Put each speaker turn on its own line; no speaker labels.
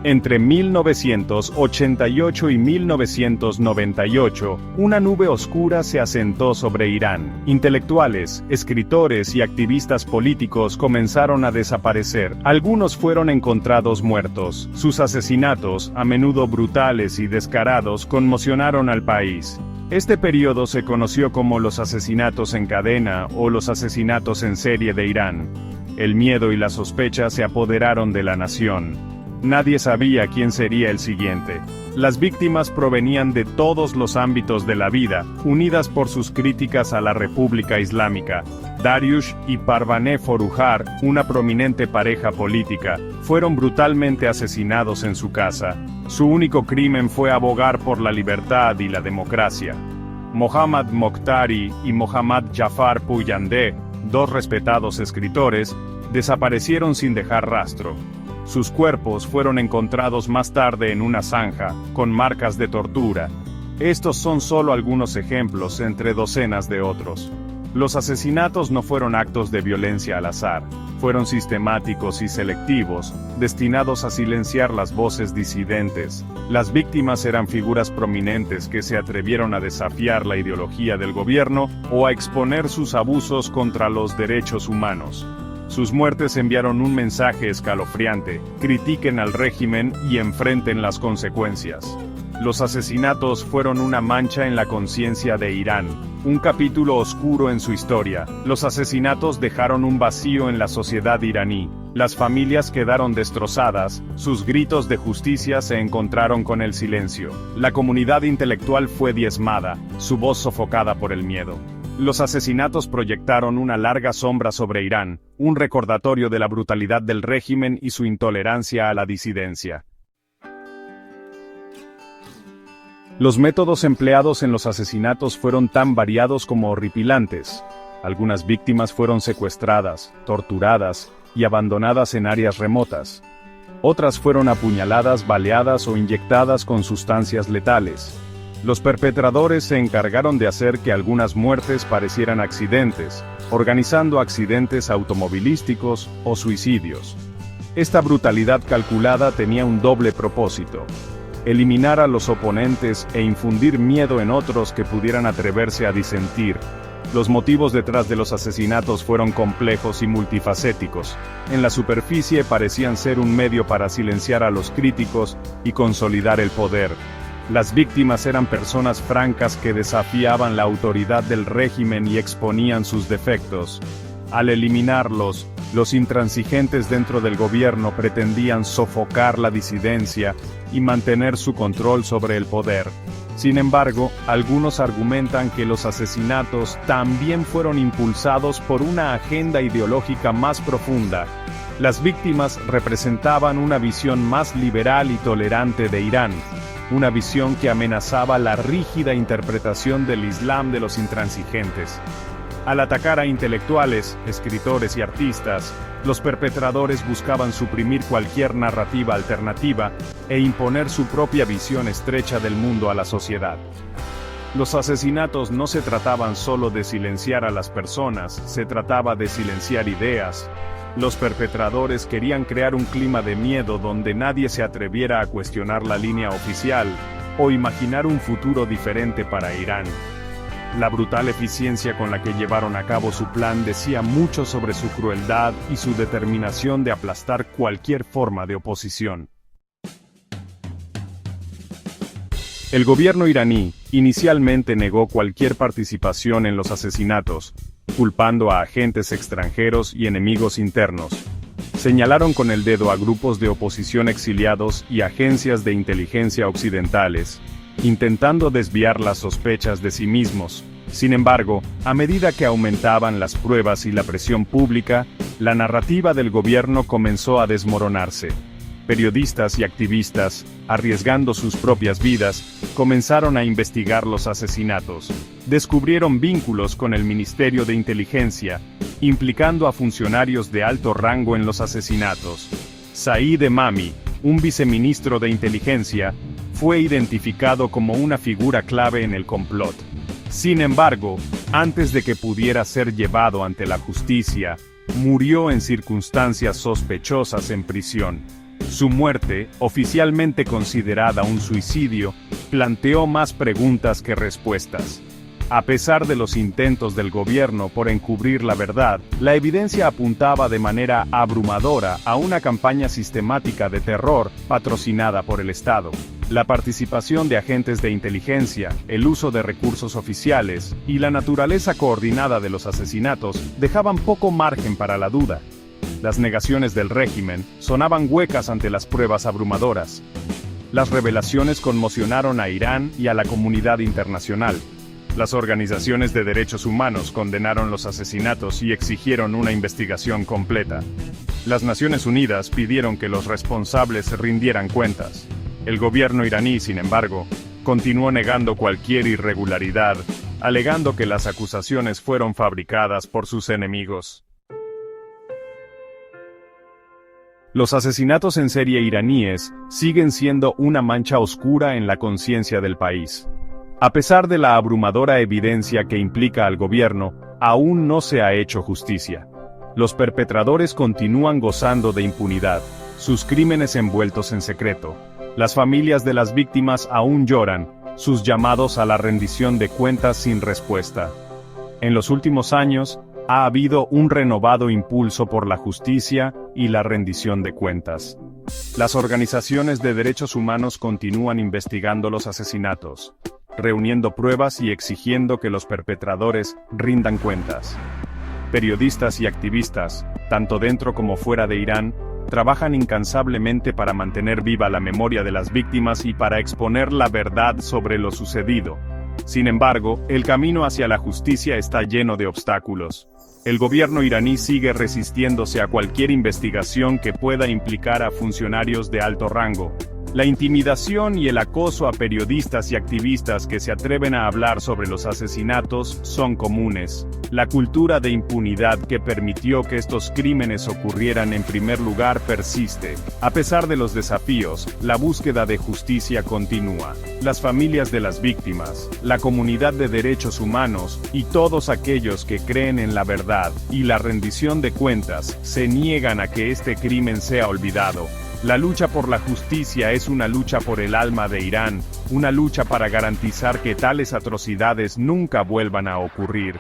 Entre 1988 y 1998, una nube oscura se asentó sobre Irán. Intelectuales, escritores y activistas políticos comenzaron a desaparecer. Algunos fueron encontrados muertos. Sus asesinatos, a menudo brutales y descarados, conmocionaron al país. Este periodo se conoció como los asesinatos en cadena o los asesinatos en serie de Irán. El miedo y la sospecha se apoderaron de la nación. Nadie sabía quién sería el siguiente. Las víctimas provenían de todos los ámbitos de la vida, unidas por sus críticas a la República Islámica. Dariush y Parvaneh Forouhar, una prominente pareja política, fueron brutalmente asesinados en su casa. Su único crimen fue abogar por la libertad y la democracia. Mohammad Mokhtari y Mohammad Jafar Puyandeh, dos respetados escritores, desaparecieron sin dejar rastro. Sus cuerpos fueron encontrados más tarde en una zanja, con marcas de tortura. Estos son solo algunos ejemplos entre docenas de otros. Los asesinatos no fueron actos de violencia al azar, fueron sistemáticos y selectivos, destinados a silenciar las voces disidentes. Las víctimas eran figuras prominentes que se atrevieron a desafiar la ideología del gobierno o a exponer sus abusos contra los derechos humanos. Sus muertes enviaron un mensaje escalofriante: critiquen al régimen y enfrenten las consecuencias. Los asesinatos fueron una mancha en la conciencia de Irán, un capítulo oscuro en su historia. Los asesinatos dejaron un vacío en la sociedad iraní. Las familias quedaron destrozadas, sus gritos de justicia se encontraron con el silencio. La comunidad intelectual fue diezmada, su voz sofocada por el miedo. Los asesinatos proyectaron una larga sombra sobre Irán, un recordatorio de la brutalidad del régimen y su intolerancia a la disidencia. Los métodos empleados en los asesinatos fueron tan variados como horripilantes. Algunas víctimas fueron secuestradas, torturadas y abandonadas en áreas remotas. Otras fueron apuñaladas, baleadas o inyectadas con sustancias letales. Los perpetradores se encargaron de hacer que algunas muertes parecieran accidentes, organizando accidentes automovilísticos o suicidios. Esta brutalidad calculada tenía un doble propósito: eliminar a los oponentes e infundir miedo en otros que pudieran atreverse a disentir. Los motivos detrás de los asesinatos fueron complejos y multifacéticos. En la superficie parecían ser un medio para silenciar a los críticos y consolidar el poder. Las víctimas eran personas francas que desafiaban la autoridad del régimen y exponían sus defectos. Al eliminarlos, los intransigentes dentro del gobierno pretendían sofocar la disidencia y mantener su control sobre el poder. Sin embargo, algunos argumentan que los asesinatos también fueron impulsados por una agenda ideológica más profunda. Las víctimas representaban una visión más liberal y tolerante de Irán, una visión que amenazaba la rígida interpretación del Islam de los intransigentes. Al atacar a intelectuales, escritores y artistas, los perpetradores buscaban suprimir cualquier narrativa alternativa e imponer su propia visión estrecha del mundo a la sociedad. Los asesinatos no se trataban solo de silenciar a las personas, se trataba de silenciar ideas. Los perpetradores querían crear un clima de miedo donde nadie se atreviera a cuestionar la línea oficial o imaginar un futuro diferente para Irán. La brutal eficiencia con la que llevaron a cabo su plan decía mucho sobre su crueldad y su determinación de aplastar cualquier forma de oposición. El gobierno iraní inicialmente negó cualquier participación en los asesinatos, culpando a agentes extranjeros y enemigos internos. Señalaron con el dedo a grupos de oposición exiliados y agencias de inteligencia occidentales, intentando desviar las sospechas de sí mismos. Sin embargo, a medida que aumentaban las pruebas y la presión pública, la narrativa del gobierno comenzó a desmoronarse. Periodistas y activistas, arriesgando sus propias vidas, comenzaron a investigar los asesinatos. Descubrieron vínculos con el Ministerio de Inteligencia, implicando a funcionarios de alto rango en los asesinatos. Said Emami, un viceministro de inteligencia, fue identificado como una figura clave en el complot. Sin embargo, antes de que pudiera ser llevado ante la justicia, murió en circunstancias sospechosas en prisión. Su muerte, oficialmente considerada un suicidio, planteó más preguntas que respuestas. A pesar de los intentos del gobierno por encubrir la verdad, la evidencia apuntaba de manera abrumadora a una campaña sistemática de terror patrocinada por el Estado. La participación de agentes de inteligencia, el uso de recursos oficiales y la naturaleza coordinada de los asesinatos dejaban poco margen para la duda. Las negaciones del régimen sonaban huecas ante las pruebas abrumadoras. Las revelaciones conmocionaron a Irán y a la comunidad internacional. Las organizaciones de derechos humanos condenaron los asesinatos y exigieron una investigación completa. Las Naciones Unidas pidieron que los responsables rindieran cuentas. El gobierno iraní, sin embargo, continuó negando cualquier irregularidad, alegando que las acusaciones fueron fabricadas por sus enemigos. Los asesinatos en serie iraníes siguen siendo una mancha oscura en la conciencia del país. A pesar de la abrumadora evidencia que implica al gobierno, aún no se ha hecho justicia. Los perpetradores continúan gozando de impunidad, sus crímenes envueltos en secreto. Las familias de las víctimas aún lloran, sus llamados a la rendición de cuentas sin respuesta. En los últimos años, ha habido un renovado impulso por la justicia y la rendición de cuentas. Las organizaciones de derechos humanos continúan investigando los asesinatos, reuniendo pruebas y exigiendo que los perpetradores rindan cuentas. Periodistas y activistas, tanto dentro como fuera de Irán, trabajan incansablemente para mantener viva la memoria de las víctimas y para exponer la verdad sobre lo sucedido. Sin embargo, el camino hacia la justicia está lleno de obstáculos. El gobierno iraní sigue resistiéndose a cualquier investigación que pueda implicar a funcionarios de alto rango. La intimidación y el acoso a periodistas y activistas que se atreven a hablar sobre los asesinatos son comunes. La cultura de impunidad que permitió que estos crímenes ocurrieran en primer lugar persiste. A pesar de los desafíos, la búsqueda de justicia continúa. Las familias de las víctimas, la comunidad de derechos humanos y todos aquellos que creen en la verdad y la rendición de cuentas se niegan a que este crimen sea olvidado. La lucha por la justicia es una lucha por el alma de Irán, una lucha para garantizar que tales atrocidades nunca vuelvan a ocurrir.